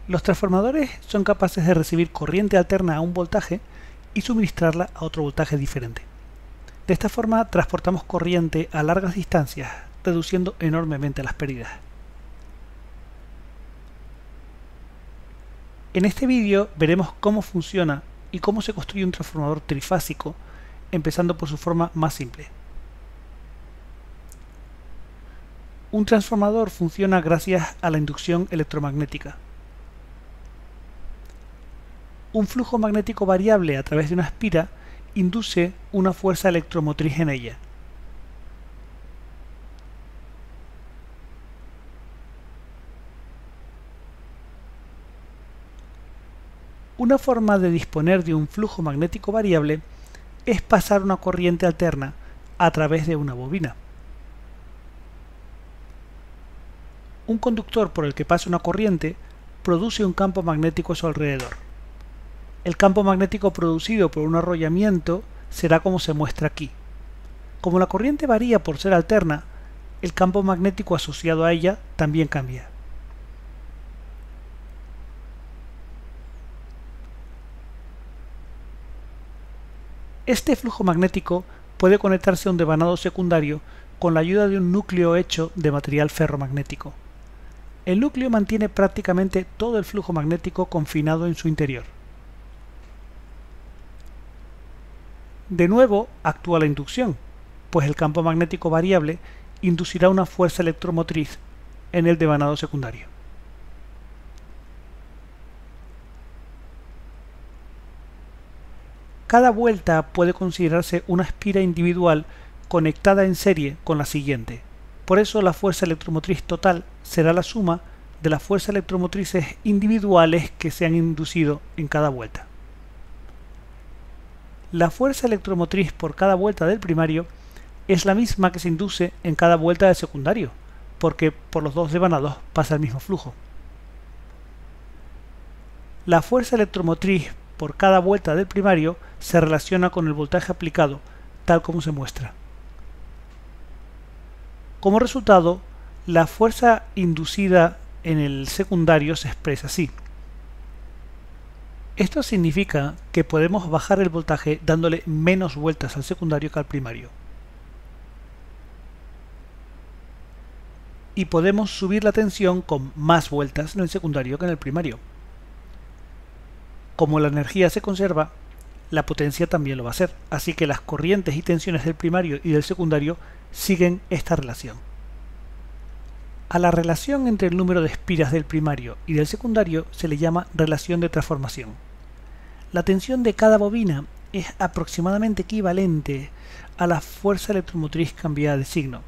Los transformadores son capaces de recibir corriente alterna a un voltaje y suministrarla a otro voltaje diferente. De esta forma transportamos corriente a largas distancias, reduciendo enormemente las pérdidas. En este vídeo veremos cómo funciona y cómo se construye un transformador trifásico, empezando por su forma más simple. Un transformador funciona gracias a la inducción electromagnética. Un flujo magnético variable a través de una espira induce una fuerza electromotriz en ella. Una forma de disponer de un flujo magnético variable es pasar una corriente alterna a través de una bobina. Un conductor por el que pasa una corriente produce un campo magnético a su alrededor. El campo magnético producido por un arrollamiento será como se muestra aquí. Como la corriente varía por ser alterna, el campo magnético asociado a ella también cambia. Este flujo magnético puede conectarse a un devanado secundario con la ayuda de un núcleo hecho de material ferromagnético. El núcleo mantiene prácticamente todo el flujo magnético confinado en su interior. De nuevo actúa la inducción, pues el campo magnético variable inducirá una fuerza electromotriz en el devanado secundario. Cada vuelta puede considerarse una espira individual conectada en serie con la siguiente. Por eso la fuerza electromotriz total será la suma de las fuerzas electromotrices individuales que se han inducido en cada vuelta. La fuerza electromotriz por cada vuelta del primario es la misma que se induce en cada vuelta del secundario, porque por los dos devanados pasa el mismo flujo. La fuerza electromotriz por cada vuelta del primario se relaciona con el voltaje aplicado, tal como se muestra. Como resultado, la fuerza inducida en el secundario se expresa así. Esto significa que podemos bajar el voltaje dándole menos vueltas al secundario que al primario. Y podemos subir la tensión con más vueltas en el secundario que en el primario. Como la energía se conserva, la potencia también lo va a hacer, así que las corrientes y tensiones del primario y del secundario siguen esta relación. A la relación entre el número de espiras del primario y del secundario se le llama relación de transformación. La tensión de cada bobina es aproximadamente equivalente a la fuerza electromotriz cambiada de signo.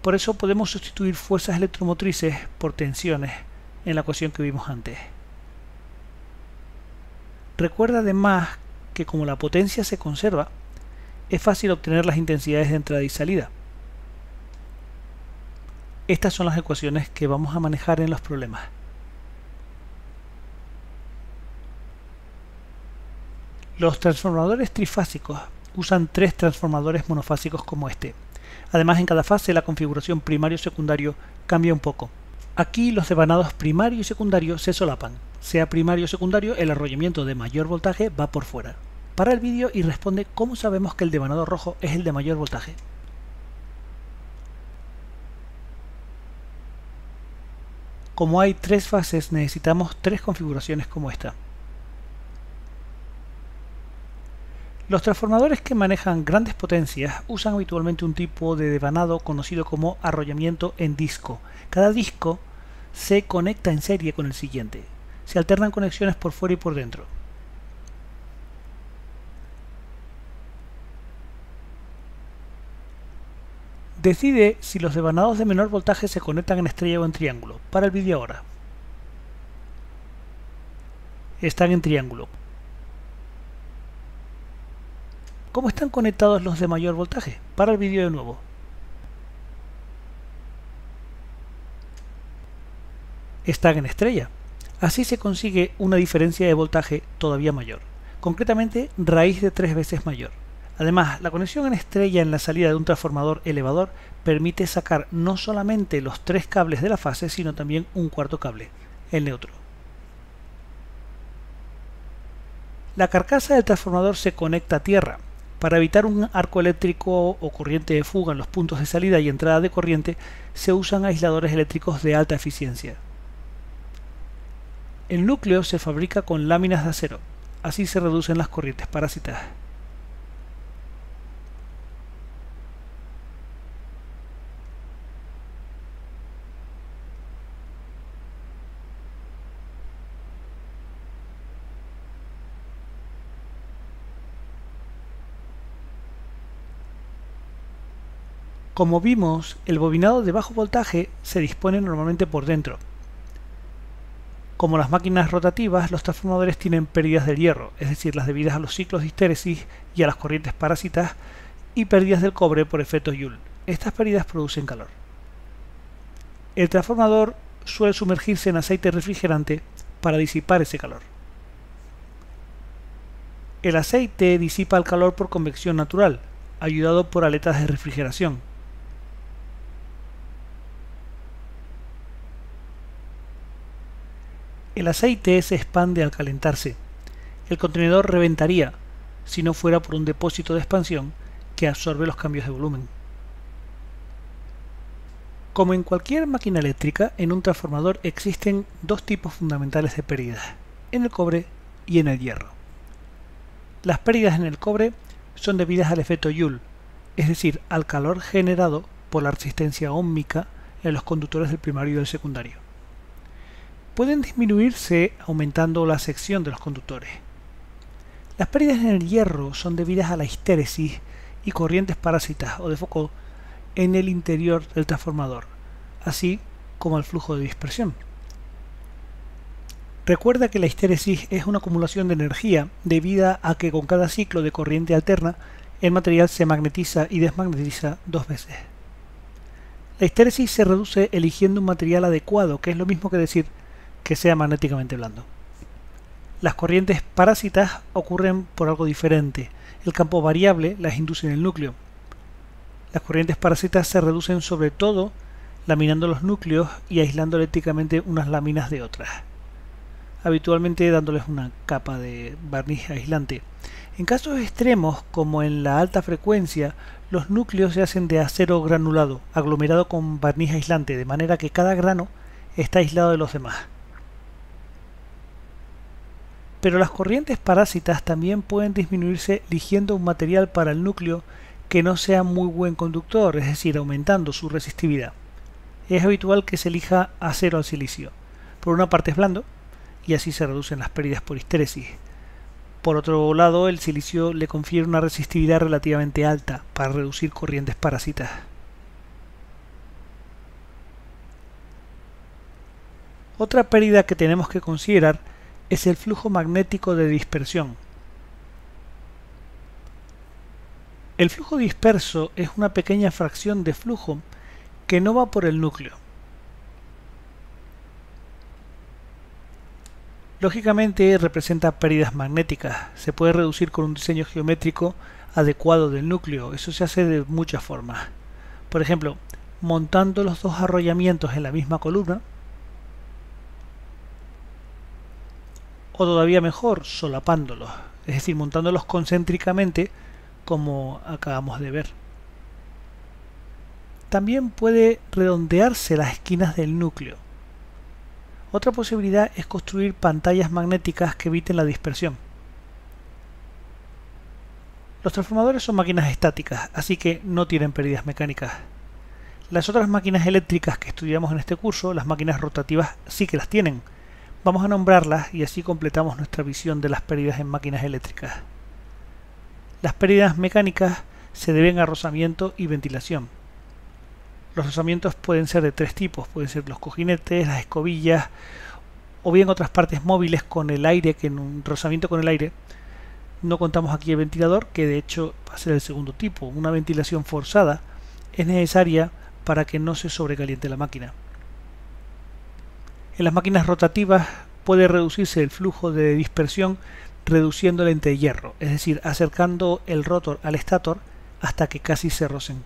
Por eso podemos sustituir fuerzas electromotrices por tensiones en la ecuación que vimos antes. Recuerda además que como la potencia se conserva, es fácil obtener las intensidades de entrada y salida. Estas son las ecuaciones que vamos a manejar en los problemas. Los transformadores trifásicos usan 3 transformadores monofásicos como este. Además, en cada fase la configuración primario-secundario cambia un poco. Aquí los devanados primario y secundario se solapan. Sea primario o secundario, el arrollamiento de mayor voltaje va por fuera. Para el vídeo y responde cómo sabemos que el devanado rojo es el de mayor voltaje. Como hay 3 fases, necesitamos 3 configuraciones como esta. Los transformadores que manejan grandes potencias usan habitualmente un tipo de devanado conocido como arrollamiento en disco. Cada disco se conecta en serie con el siguiente. Se alternan conexiones por fuera y por dentro. Decide si los devanados de menor voltaje se conectan en estrella o en triángulo. Para el vídeo ahora. Están en triángulo. ¿Cómo están conectados los de mayor voltaje? Para el vídeo de nuevo. Están en estrella. Así se consigue una diferencia de voltaje todavía mayor, concretamente raíz de 3 veces mayor. Además, la conexión en estrella en la salida de un transformador elevador permite sacar no solamente los 3 cables de la fase, sino también un cuarto cable, el neutro. La carcasa del transformador se conecta a tierra. Para evitar un arco eléctrico o corriente de fuga en los puntos de salida y entrada de corriente, se usan aisladores eléctricos de alta eficiencia. El núcleo se fabrica con láminas de acero. Así se reducen las corrientes parásitas. Como vimos, el bobinado de bajo voltaje se dispone normalmente por dentro. Como las máquinas rotativas, los transformadores tienen pérdidas del hierro, es decir, las debidas a los ciclos de histéresis y a las corrientes parásitas, y pérdidas del cobre por efecto Joule. Estas pérdidas producen calor. El transformador suele sumergirse en aceite refrigerante para disipar ese calor. El aceite disipa el calor por convección natural, ayudado por aletas de refrigeración. El aceite se expande al calentarse. El contenedor reventaría si no fuera por un depósito de expansión que absorbe los cambios de volumen. Como en cualquier máquina eléctrica, en un transformador existen dos tipos fundamentales de pérdidas, en el cobre y en el hierro. Las pérdidas en el cobre son debidas al efecto Joule, es decir, al calor generado por la resistencia óhmica en los conductores del primario y del secundario. Pueden disminuirse aumentando la sección de los conductores. Las pérdidas en el hierro son debidas a la histéresis y corrientes parásitas o de foco en el interior del transformador, así como al flujo de dispersión. Recuerda que la histéresis es una acumulación de energía debida a que con cada ciclo de corriente alterna el material se magnetiza y desmagnetiza dos veces. La histéresis se reduce eligiendo un material adecuado, que es lo mismo que decir que sea magnéticamente blando. Las corrientes parásitas ocurren por algo diferente. El campo variable las induce en el núcleo. Las corrientes parásitas se reducen sobre todo laminando los núcleos y aislando eléctricamente unas láminas de otras, habitualmente dándoles una capa de barniz aislante. En casos extremos, como en la alta frecuencia, los núcleos se hacen de acero granulado, aglomerado con barniz aislante, de manera que cada grano está aislado de los demás. Pero las corrientes parásitas también pueden disminuirse eligiendo un material para el núcleo que no sea muy buen conductor, es decir, aumentando su resistividad. Es habitual que se elija acero al silicio. Por una parte es blando, y así se reducen las pérdidas por histéresis. Por otro lado, el silicio le confiere una resistividad relativamente alta para reducir corrientes parásitas. Otra pérdida que tenemos que considerar es el flujo magnético de dispersión. El flujo disperso es una pequeña fracción de flujo que no va por el núcleo. Lógicamente representa pérdidas magnéticas. Se puede reducir con un diseño geométrico adecuado del núcleo. Eso se hace de muchas formas. Por ejemplo, montando los dos arrollamientos en la misma columna, o todavía mejor, solapándolos, es decir, montándolos concéntricamente como acabamos de ver. También puede redondearse las esquinas del núcleo. Otra posibilidad es construir pantallas magnéticas que eviten la dispersión. Los transformadores son máquinas estáticas, así que no tienen pérdidas mecánicas. Las otras máquinas eléctricas que estudiamos en este curso, las máquinas rotativas, sí que las tienen. Vamos a nombrarlas y así completamos nuestra visión de las pérdidas en máquinas eléctricas. Las pérdidas mecánicas se deben a rozamiento y ventilación. Los rozamientos pueden ser de tres tipos, pueden ser los cojinetes, las escobillas o bien otras partes móviles con el aire, que en un rozamiento con el aire no contamos aquí el ventilador, que de hecho va a ser el segundo tipo. Una ventilación forzada es necesaria para que no se sobrecaliente la máquina. En las máquinas rotativas puede reducirse el flujo de dispersión reduciendo el entehierro, es decir, acercando el rotor al estator hasta que casi se rocen.